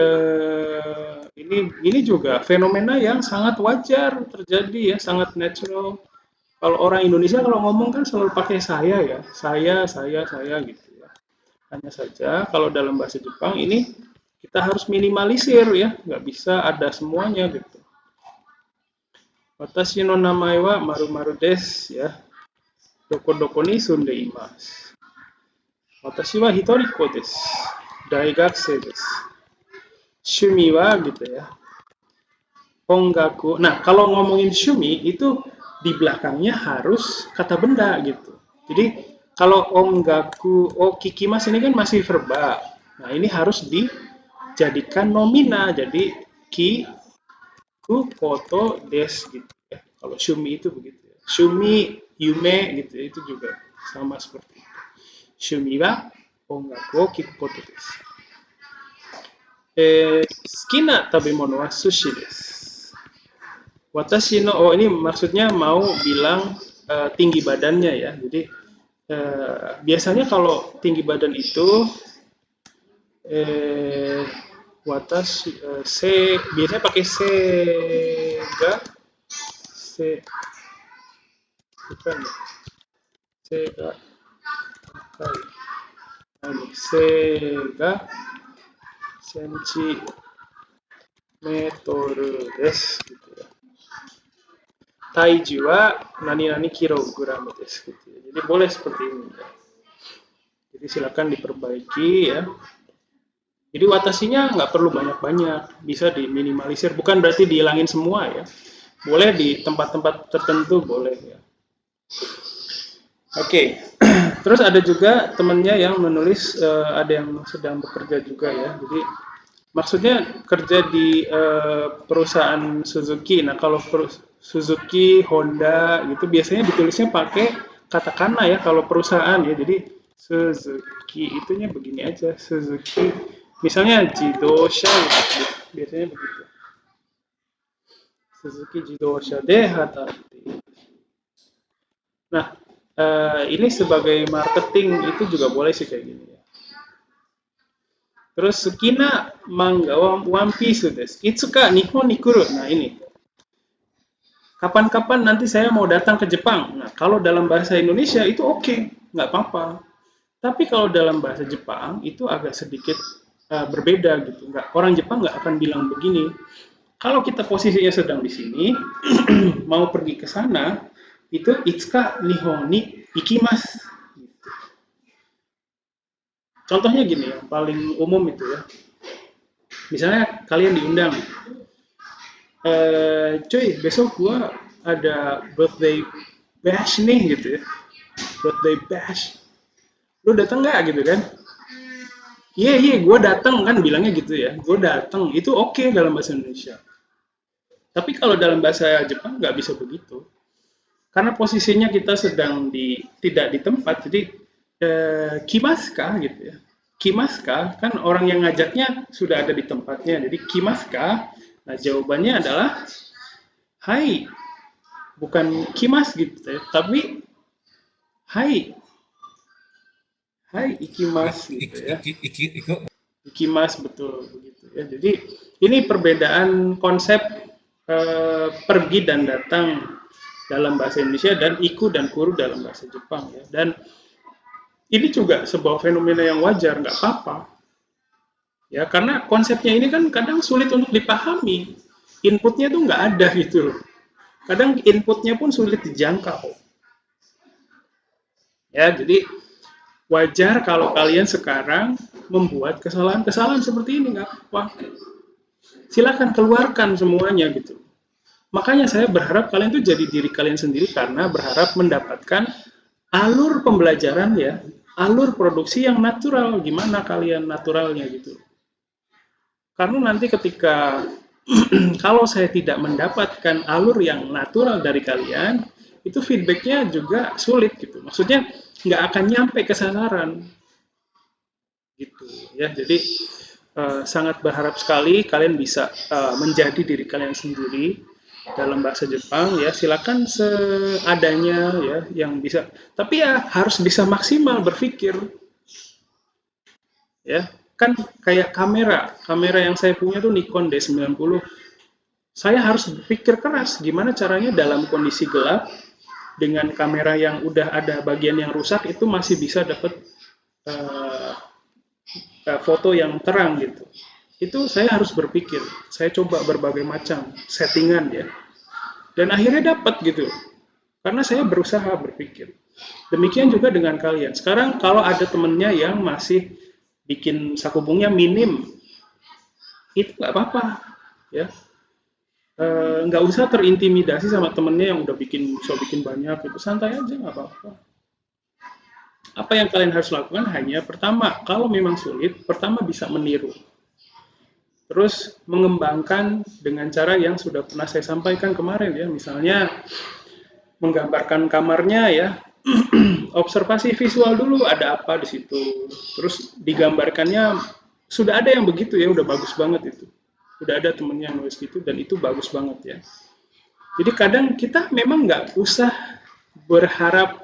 ini juga fenomena yang sangat wajar terjadi ya, sangat natural. Kalau orang Indonesia kalau ngomong kan selalu pakai saya ya, saya gitu ya. Hanya saja kalau dalam bahasa Jepang ini kita harus minimalisir ya, nggak bisa ada semuanya gitu. Watashi no namae wa maru-maru desu ya. Doko-doko ni sunde imasu. Watashi wa hitoriko desu. Daigakusei desu. Shumi wa gitu ya. Ongaku. Nah, kalau ngomongin shumi itu di belakangnya harus kata benda gitu. Jadi kalau ongaku, kikimas ini kan masih verba. Nah, ini harus dijadikan nomina. Jadi ki, ku, koto, des gitu ya. Kalau shumi itu begitu ya. Shumi, yume gitu ya, itu juga sama seperti itu. Shumi wa ongaku, kiku, koto, des. 好きな食べ物は寿司です。Watashi no, ini maksudnya mau bilang tinggi badannya ya. Jadi biasanya kalau tinggi badan itu Watashi, se, biasanya pakai sega, se, bukan ya, sega, kai. Nah, ini, sega, senchi, meter desu, gitu ya. Taiju wa nani-nani kilogram desu, gitu ya. Jadi boleh seperti ini ya. Jadi silakan diperbaiki ya. Jadi watasinya nggak perlu banyak-banyak, bisa diminimalisir. Bukan berarti dihilangin semua ya. Boleh di tempat-tempat tertentu boleh ya. Oke, terus ada juga temennya yang menulis ada yang sedang bekerja juga ya. Jadi maksudnya kerja di perusahaan Suzuki. Nah kalau Suzuki, Honda gitu biasanya ditulisnya pakai katakana ya kalau perusahaan ya. Jadi Suzuki itunya begini aja, Suzuki. Misalnya Jidosha gitu, biasanya begitu. Suzuki Jidosha de Hatatte. Nah, ini sebagai marketing itu juga boleh sih kayak gini ya. Terus Sukina manga One Piece desu. Itsuka Nihon ni kuru. Nah, ini. Kapan-kapan nanti saya mau datang ke Jepang. Nah, kalau dalam bahasa Indonesia itu oke, nggak apa-apa. Tapi kalau dalam bahasa Jepang itu agak sedikit berbeda gitu. Orang Jepang nggak akan bilang begini. Kalau kita posisinya sedang di sini, mau pergi ke sana, itu itsuka nihon ni ikimasu. Contohnya gini yang paling umum itu ya. Misalnya kalian diundang, cuy besok gua ada birthday bash nih gitu ya. Birthday bash. Lu datang nggak gitu kan? Iya, gue datang kan bilangnya gitu ya. Gue datang itu oke dalam bahasa Indonesia. Tapi kalau dalam bahasa Jepang nggak bisa begitu. Karena posisinya kita sedang tidak di tempat, jadi kimaska gitu ya. Kimaska kan orang yang ngajaknya sudah ada di tempatnya. Jadi kimaska, nah jawabannya adalah hai. Bukan kimas gitu ya, tapi hai. Hai ikimas gitu ya. Ikimas betul begitu ya. Jadi ini perbedaan konsep pergi dan datang dalam bahasa Indonesia dan iku dan kuru dalam bahasa Jepang ya. Dan ini juga sebuah fenomena yang wajar, nggak apa-apa. Ya karena konsepnya ini kan kadang sulit untuk dipahami. Inputnya tuh nggak ada gitu loh. Kadang inputnya pun sulit dijangkau. Ya jadi wajar kalau kalian sekarang membuat kesalahan-kesalahan seperti ini, nggak apa-apa. Silakan keluarkan semuanya gitu. Makanya saya berharap kalian tuh jadi diri kalian sendiri karena berharap mendapatkan alur pembelajaran ya, alur produksi yang natural. Gimana kalian naturalnya gitu. Karena nanti ketika kalau saya tidak mendapatkan alur yang natural dari kalian, itu feedbacknya juga sulit gitu. Maksudnya nggak akan nyampe ke sasaran gitu ya. Jadi sangat berharap sekali kalian bisa menjadi diri kalian sendiri dalam bahasa Jepang ya. Silakan seadanya ya yang bisa, tapi ya harus bisa maksimal berpikir ya. Kan kayak kamera yang saya punya tuh Nikon D90. Saya harus berpikir keras gimana caranya dalam kondisi gelap dengan kamera yang udah ada bagian yang rusak itu masih bisa dapat foto yang terang gitu. Itu saya harus berpikir. Saya coba berbagai macam settingan ya. Dan akhirnya dapat gitu. Karena saya berusaha berpikir. Demikian juga dengan kalian. Sekarang kalau ada temennya yang masih bikin sakubungnya minim, itu nggak apa-apa ya. Nggak usah terintimidasi sama temennya yang udah bikin banyak itu, santai aja nggak apa-apa. Apa yang kalian harus lakukan hanya pertama, kalau memang sulit, pertama bisa meniru, terus mengembangkan dengan cara yang sudah pernah saya sampaikan kemarin ya, misalnya menggambarkan kamarnya ya, observasi visual dulu ada apa di situ, terus digambarkannya sudah ada yang begitu ya, udah bagus banget itu. Udah ada temennya yang nulis gitu dan itu bagus banget ya. Jadi kadang kita memang nggak usah berharap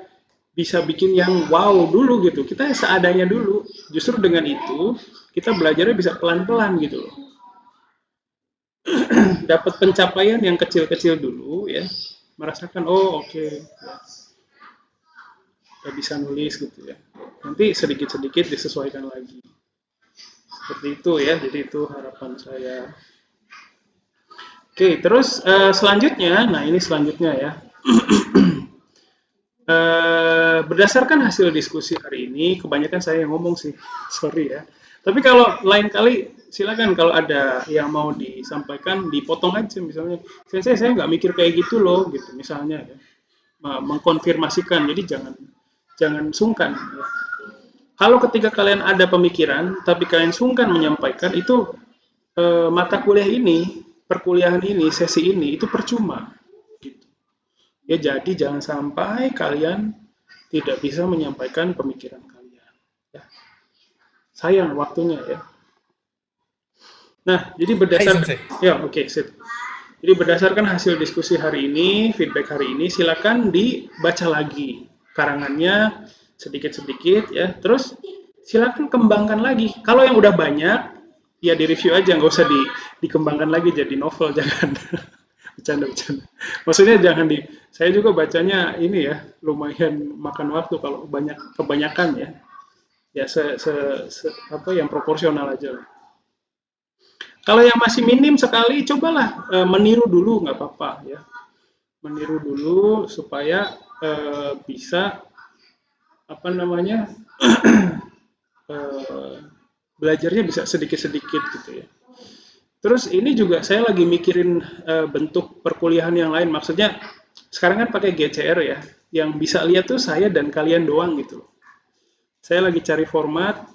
bisa bikin yang wow dulu gitu. Kita seadanya dulu. Justru dengan itu kita belajarnya bisa pelan-pelan gitu loh. dapat pencapaian yang kecil-kecil dulu ya, merasakan oh oke, ya, udah bisa nulis gitu ya. Nanti sedikit-sedikit disesuaikan lagi. Seperti itu ya, jadi itu harapan saya. Oke, terus selanjutnya, nah ini selanjutnya ya. Berdasarkan hasil diskusi hari ini, kebanyakan saya yang ngomong sih, sorry ya. Tapi kalau lain kali, silakan kalau ada yang mau disampaikan, dipotong aja misalnya. Saya nggak mikir kayak gitu loh, gitu misalnya ya. Mengkonfirmasikan, jadi jangan sungkan. Ya. Kalau ketika kalian ada pemikiran, tapi kalian sungkan menyampaikan, itu mata kuliah ini, perkuliahan ini, sesi ini, itu percuma. Gitu. Ya jadi jangan sampai kalian tidak bisa menyampaikan pemikiran kalian. Ya. Sayang waktunya ya. Nah, jadi berdasarkan ya oke, sip. Jadi berdasarkan hasil diskusi hari ini, feedback hari ini, silakan dibaca lagi karangannya sedikit-sedikit ya. Terus silakan kembangkan lagi. Kalau yang udah banyak, ya direview aja, nggak usah dikembangkan lagi jadi novel, jangan. Bercanda. Maksudnya jangan saya juga bacanya ini ya, lumayan makan waktu kalau kebanyakan ya. Ya apa yang proporsional aja lah. Kalau yang masih minim sekali, cobalah meniru dulu, nggak apa-apa ya. Meniru dulu supaya bisa apa namanya belajarnya bisa sedikit-sedikit gitu ya. Terus ini juga saya lagi mikirin bentuk perkuliahan yang lain. Maksudnya sekarang kan pakai GCR ya, yang bisa lihat tuh saya dan kalian doang gitu. Saya lagi cari format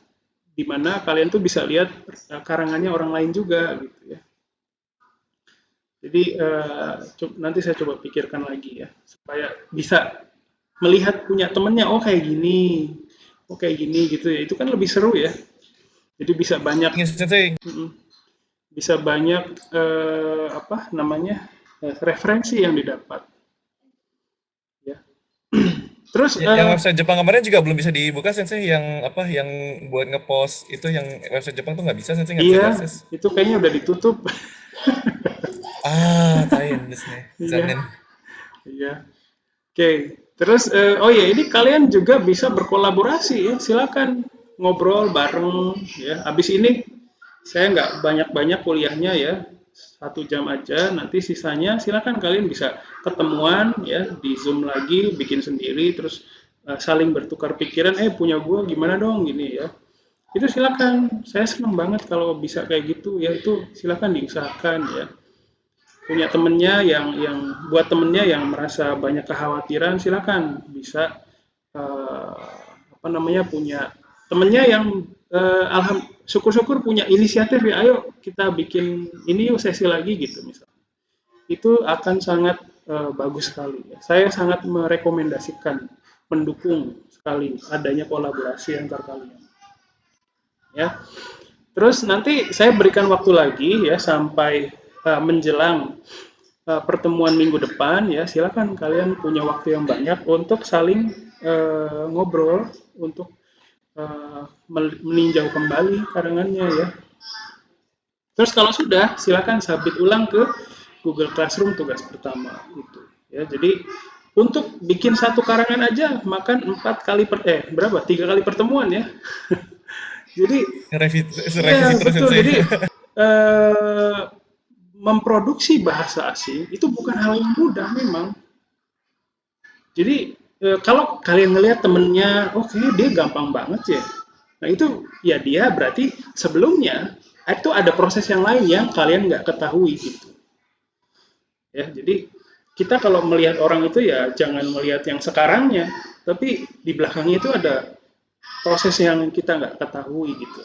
di mana kalian tuh bisa lihat karangannya orang lain juga gitu ya. Jadi nanti saya coba pikirkan lagi ya, supaya bisa melihat punya temennya, oh kayak gini gitu ya. Itu kan lebih seru ya. Jadi bisa banyak apa namanya referensi yang didapat ya. Terus yang website Jepang kemarin juga belum bisa dibuka Sensei, yang apa yang buat ngepost itu, yang website Jepang tuh nggak bisa Sensei, nggak bisa diakses. Itu kayaknya udah ditutup. Tain desu ne. Zanen. Iya. Oke. Terus oh ya, ini kalian juga bisa berkolaborasi ya. Silakan ngobrol bareng ya. Habis ini saya nggak banyak-banyak kuliahnya ya, 1 jam aja, nanti sisanya silakan kalian bisa ketemuan ya, di Zoom lagi, bikin sendiri, terus saling bertukar pikiran, punya gue gimana dong, gini ya. Itu silakan, saya senang banget kalau bisa kayak gitu ya, itu silakan diusahakan ya. Punya temennya yang buat temennya yang merasa banyak kekhawatiran, silakan bisa apa namanya, punya temennya yang syukur-syukur punya inisiatif ya, ayo kita bikin ini yuk sesi lagi gitu misalnya. Itu akan sangat bagus sekali ya. Saya sangat merekomendasikan, mendukung sekali adanya kolaborasi antar kalian. Ya. Terus nanti saya berikan waktu lagi ya sampai menjelang pertemuan minggu depan ya, silakan kalian punya waktu yang banyak untuk saling ngobrol, untuk meninjau kembali karangannya ya. Terus kalau sudah, silakan submit ulang ke Google Classroom tugas pertama itu. Ya, jadi untuk bikin satu karangan aja makan 3 kali pertemuan ya. Jadi Revisi ya, terus betul. Sensei. Jadi memproduksi bahasa asing itu bukan hal yang mudah memang. Jadi kalau kalian ngelihat temennya, dia gampang banget ya. Nah itu ya dia berarti sebelumnya itu ada proses yang lain yang kalian nggak ketahui gitu. Ya, jadi kita kalau melihat orang itu ya jangan melihat yang sekarangnya, tapi di belakangnya itu ada proses yang kita nggak ketahui gitu.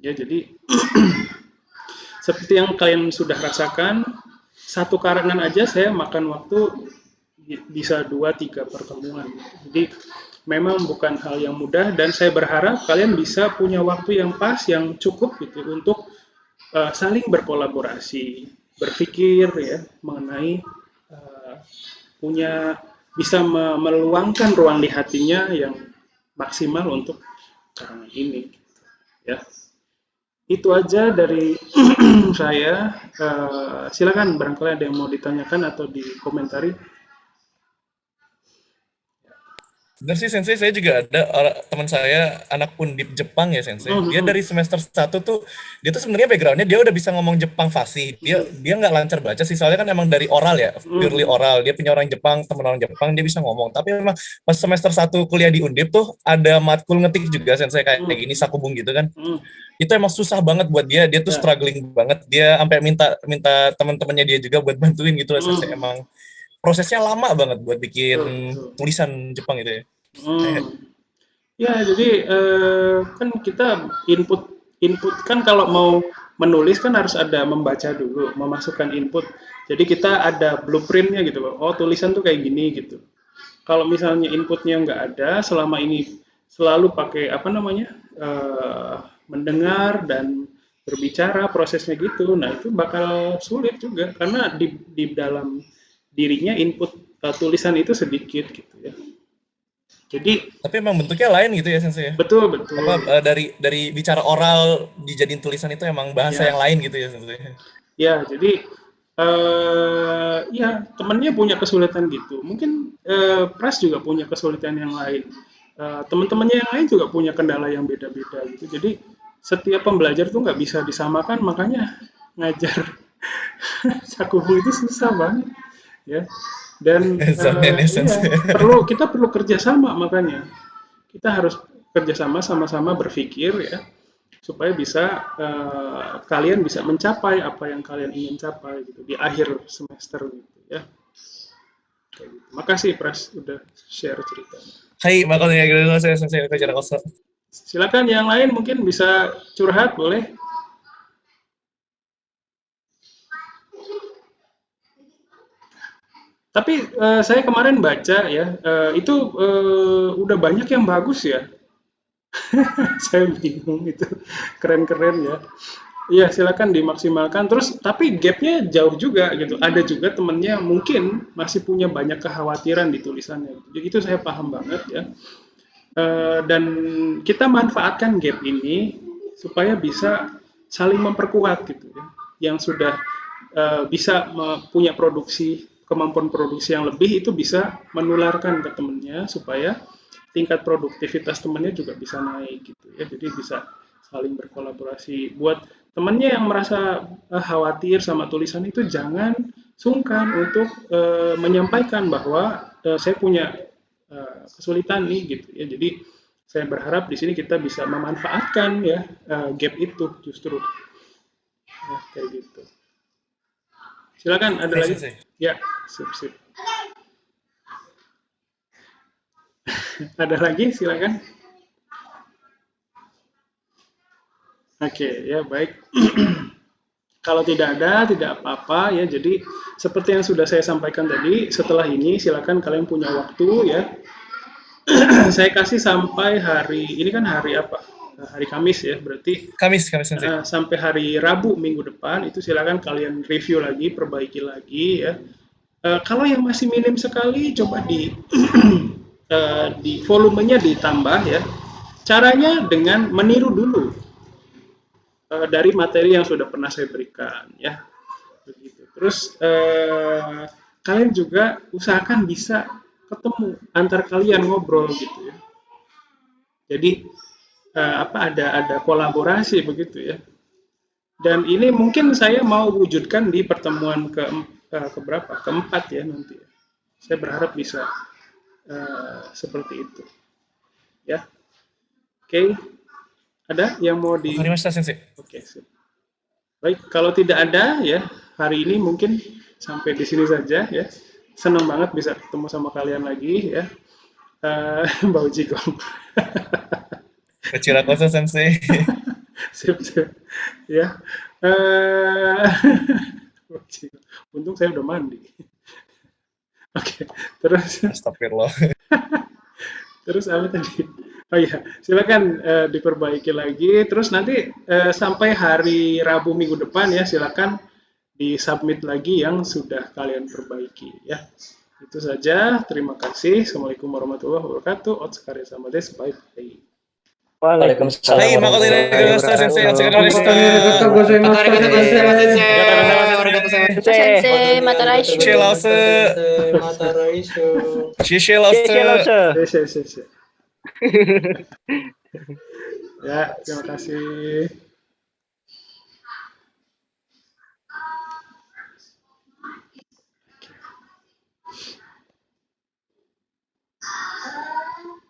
Ya jadi seperti yang kalian sudah rasakan, satu karangan aja saya makan waktu bisa 2-3 pertemuan. Jadi memang bukan hal yang mudah dan saya berharap kalian bisa punya waktu yang pas, yang cukup gitu untuk saling berkolaborasi, berpikir ya mengenai bisa meluangkan ruang di hatinya yang maksimal untuk karangan ini. Ya. itu aja dari saya. Silakan barangkali ada yang mau ditanyakan atau dikomentari. Bener sih Sensei, saya juga ada teman saya anak Undip Jepang ya Sensei. Dia Mhm, dari semester 1 tuh dia tuh sebenarnya backgroundnya dia udah bisa ngomong Jepang fasih. Dia mhm, dia nggak lancar baca sih soalnya kan emang dari oral ya, purely mhm, oral. Dia punya orang Jepang, teman orang Jepang dia bisa ngomong. Tapi memang pas semester 1 kuliah di Undip tuh ada matkul ngetik juga Sensei kayak mhm, gini sakubung gitu kan. mhm, Itu emang susah banget buat dia. Dia tuh ya, struggling banget. Dia sampai minta minta teman-temannya dia juga buat bantuin gitu lah Sensei. mhm, Emang prosesnya lama banget buat bikin betul, betul. tulisan Jepang itu ya. Hmm. Ya, jadi kan kita input input kan kalau mau menulis kan harus ada membaca dulu, memasukkan input. Jadi kita ada blueprintnya gitu loh. Oh, tulisan tuh kayak gini gitu. Kalau misalnya inputnya nggak ada, selama ini selalu pakai apa namanya mendengar dan berbicara prosesnya gitu. Nah itu bakal sulit juga karena di dalam dirinya input tulisan itu sedikit gitu ya. Jadi Tapi emang bentuknya lain gitu ya Sensei ya. betul Apa betul dari bicara oral dijadiin tulisan itu emang bahasa ya. yang lain gitu ya Sensei. Ya, jadi ya temennya punya kesulitan gitu. Mungkin Pras juga punya kesulitan yang lain. Teman-temannya yang lain juga punya kendala yang beda-beda gitu. Jadi setiap pembelajar tuh nggak bisa disamakan, makanya ngajar Sakubu itu susah banget, ya. Dan Zonen ya iya Sensei. kita perlu kerjasama makanya. Kita harus kerjasama sama-sama berpikir ya supaya bisa kalian bisa mencapai apa yang kalian ingin capai gitu di akhir semester gitu ya. Kayak gitu. Makasih Pras udah share ceritanya. Hai, makanya gitu saya Sensei ke jarak kosong. Silakan yang lain mungkin bisa curhat boleh. Tapi saya kemarin baca ya itu udah banyak yang bagus ya. Saya bingung itu keren-keren ya. Iya, silakan dimaksimalkan. Terus, tapi gapnya jauh juga gitu. Ada juga temennya mungkin masih punya banyak kekhawatiran di tulisannya. Jadi itu saya paham banget ya. Dan kita manfaatkan gap ini supaya bisa saling memperkuat gitu ya. Yang sudah bisa punya produksi kemampuan produksi yang lebih itu bisa menularkan ke temennya supaya tingkat produktivitas temannya juga bisa naik gitu ya. Jadi bisa saling berkolaborasi. Buat temannya yang merasa khawatir sama tulisan itu jangan sungkan untuk menyampaikan bahwa saya punya kesulitan nih gitu ya. Jadi saya berharap di sini kita bisa memanfaatkan ya gap itu justru ya, kayak gitu. Silakan ada Hai lagi? Sensei. Ya, sip sip. Ada lagi? Silakan. Oke, ya baik. Kalau tidak ada, tidak apa-apa ya. Jadi seperti yang sudah saya sampaikan tadi, setelah ini silakan kalian punya waktu ya. Saya kasih sampai hari ini kan hari apa? Hari Kamis ya. Berarti Kamis Sensei. sampai hari Rabu minggu depan itu silakan kalian review lagi, perbaiki lagi ya. Kalau yang masih minim sekali, coba di volumenya ditambah ya. Caranya dengan meniru dulu dari materi yang sudah pernah saya berikan ya. Begitu. Terus kalian juga usahakan bisa ketemu antar kalian ngobrol gitu ya. Jadi ada kolaborasi begitu ya. Dan ini mungkin saya mau wujudkan di pertemuan keberapa? Keempat ya nanti. Saya berharap bisa seperti itu. Ya. Oke. Ada yang mau di Wakarimashita Sensei. Oke, sip. Baik, kalau tidak ada ya, hari ini mungkin sampai di sini saja ya. Senang banget bisa ketemu sama kalian lagi ya. Bau jigong. Kecirakoso Sensei. Sip, sip. Ya. Eh, Untung saya udah mandi. Oke, terus Astagfirullah. terus apa tadi? Oh iya, silakan diperbaiki lagi. Terus nanti sampai hari Rabu minggu depan ya, silakan disubmit lagi yang sudah kalian perbaiki ya. Itu saja. Terima kasih. Assalamualaikum warahmatullahi wabarakatuh. Otskare sama des. Bye bye. Waalaikumsalam. Hai, makoto arigatou sensei. Otsukaresamashita. Sensei, mata raishu. Shie Lause. Shie Lause. Ya, terima kasih.